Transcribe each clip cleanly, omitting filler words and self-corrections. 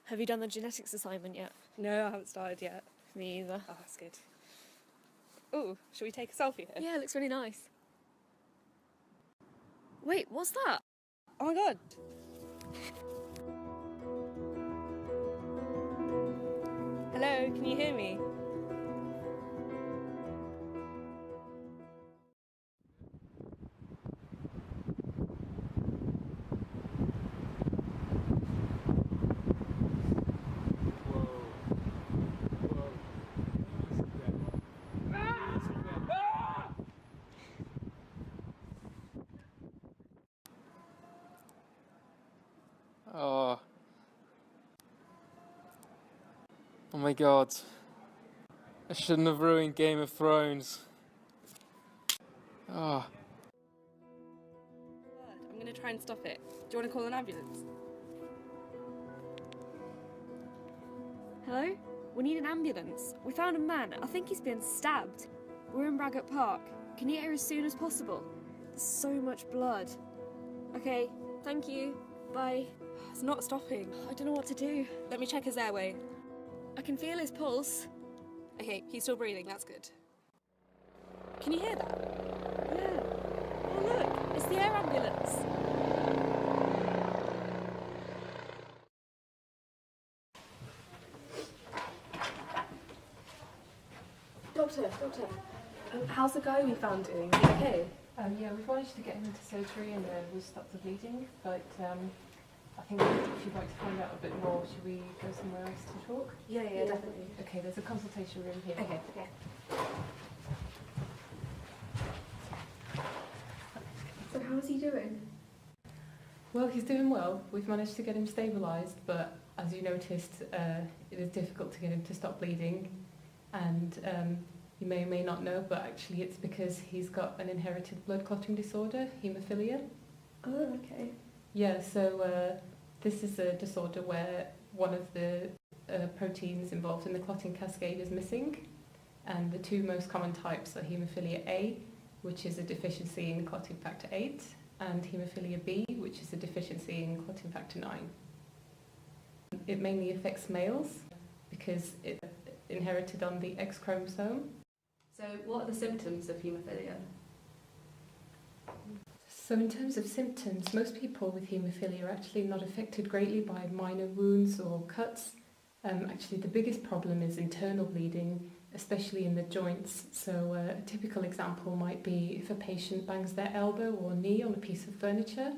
Have you done the genetics assignment yet? No, I haven't started yet. Me either. Oh, that's good. Oh, shall we take a selfie here? Yeah, it looks really nice. Wait, what's that? Oh my god. Hello, can you hear me? Oh my god. I shouldn't have ruined Game of Thrones. I'm gonna try and stop it. Do you want to call an ambulance? Hello? We need an ambulance. We found a man. I think he's been stabbed. We're in Braggart Park. Can you get here as soon as possible? There's so much blood. Okay, thank you. Bye. It's not stopping. I don't know what to do. Let me check his airway. I can feel his pulse. Okay, he's still breathing, that's good. Can you hear that? Yeah. Oh look, it's the air ambulance. Doctor. How's the guy we found doing? Is he okay? Yeah, we've managed to get him into surgery and we've stopped the bleeding, but I think if you'd like to find out a bit more, should we go somewhere else to talk? Yeah, definitely. Okay, there's a consultation room here. Okay. So how's he doing? Well, he's doing well. We've managed to get him stabilised, but as you noticed, it is difficult to get him to stop bleeding. And you may or may not know, but actually it's because he's got an inherited blood clotting disorder, haemophilia. Oh, okay. Yeah, so this is a disorder where one of the proteins involved in the clotting cascade is missing. And the two most common types are haemophilia A, which is a deficiency in clotting factor 8, and haemophilia B, which is a deficiency in clotting factor 9. It mainly affects males because it's inherited on the X chromosome. So what are the symptoms of haemophilia? So in terms of symptoms, most people with haemophilia are actually not affected greatly by minor wounds or cuts. Actually, the biggest problem is internal bleeding, especially in the joints. So a typical example might be if a patient bangs their elbow or knee on a piece of furniture,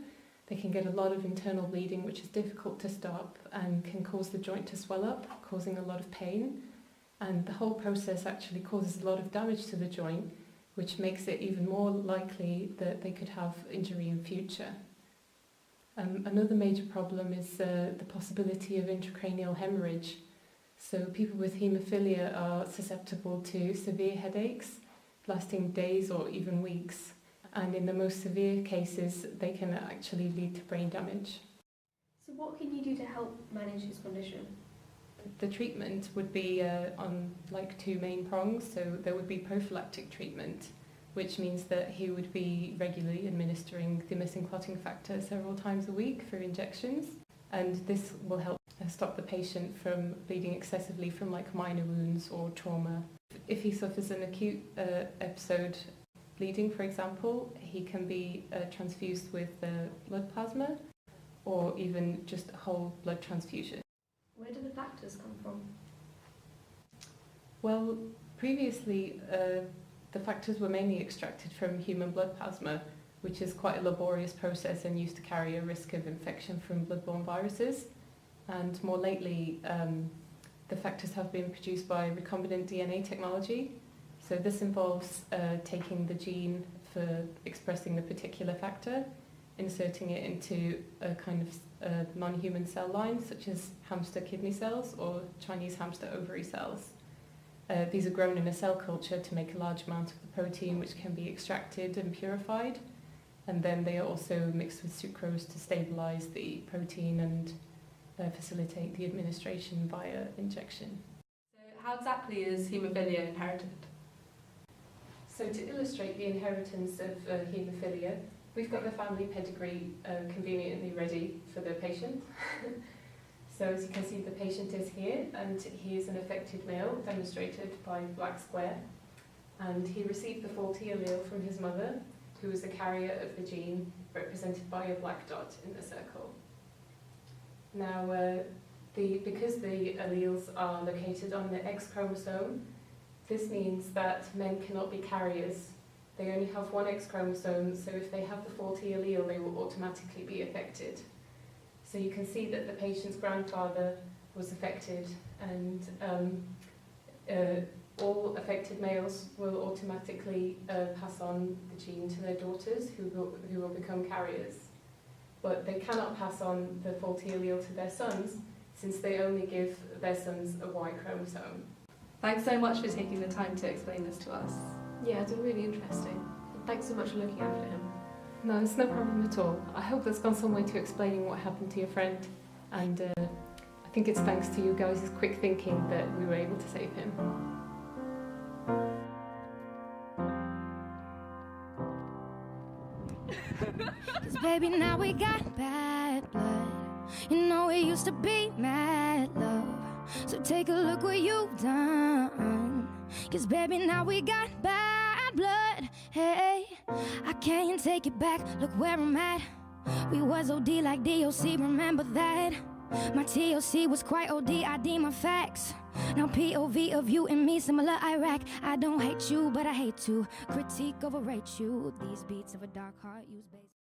they can get a lot of internal bleeding, which is difficult to stop and can cause the joint to swell up, causing a lot of pain. And the whole process actually causes a lot of damage to the joint, which makes it even more likely that they could have injury in future. Another major problem is the possibility of intracranial hemorrhage. So people with haemophilia are susceptible to severe headaches, lasting days or even weeks. And in the most severe cases, they can actually lead to brain damage. So what can you do to help manage his condition? The treatment would be on like two main prongs. So there would be prophylactic treatment, which means that he would be regularly administering the missing clotting factor several times a week through injections. And this will help stop the patient from bleeding excessively from like minor wounds or trauma. If he suffers an acute episode bleeding, for example, he can be transfused with blood plasma or even just a whole blood transfusion. Where do the factors come from? Well, previously the factors were mainly extracted from human blood plasma, which is quite a laborious process and used to carry a risk of infection from blood-borne viruses. And more lately, the factors have been produced by recombinant DNA technology. So this involves taking the gene for expressing the particular factor, inserting it into a kind of non-human cell line, such as hamster kidney cells or Chinese hamster ovary cells. These are grown in a cell culture to make a large amount of the protein, which can be extracted and purified. And then they are also mixed with sucrose to stabilize the protein and facilitate the administration via injection. So how exactly is haemophilia inherited? So to illustrate the inheritance of haemophilia, we've got the family pedigree conveniently ready for the patient. So as you can see, the patient is here, and he is an affected male, demonstrated by black square. And he received the faulty allele from his mother, who was a carrier of the gene, represented by a black dot in the circle. Now, because the alleles are located on the X chromosome, this means that men cannot be carriers. They only have one X chromosome, so if they have the faulty allele, they will automatically be affected. So you can see that the patient's grandfather was affected, and all affected males will automatically pass on the gene to their daughters, who will become carriers. But they cannot pass on the faulty allele to their sons, since they only give their sons a Y chromosome. Thanks so much for taking the time to explain this to us. Yeah, it's been really interesting. Thanks so much for looking after him. No, it's no problem at all. I hope that's gone some way to explaining what happened to your friend, and I think it's thanks to you guys' quick thinking that we were able to save him. Cause baby, now we got bad blood. You know it used to be mad love. So take a look what you've done. Cause baby, now we got bad blood. Hey, I can't take it back, look where I'm at. We was OD like DOC, remember that? My TOC was quite OD, I D my facts. Now POV of you and me, similar Iraq. I don't hate you, but I hate to critique, overrate you. These beats of a dark heart use bass.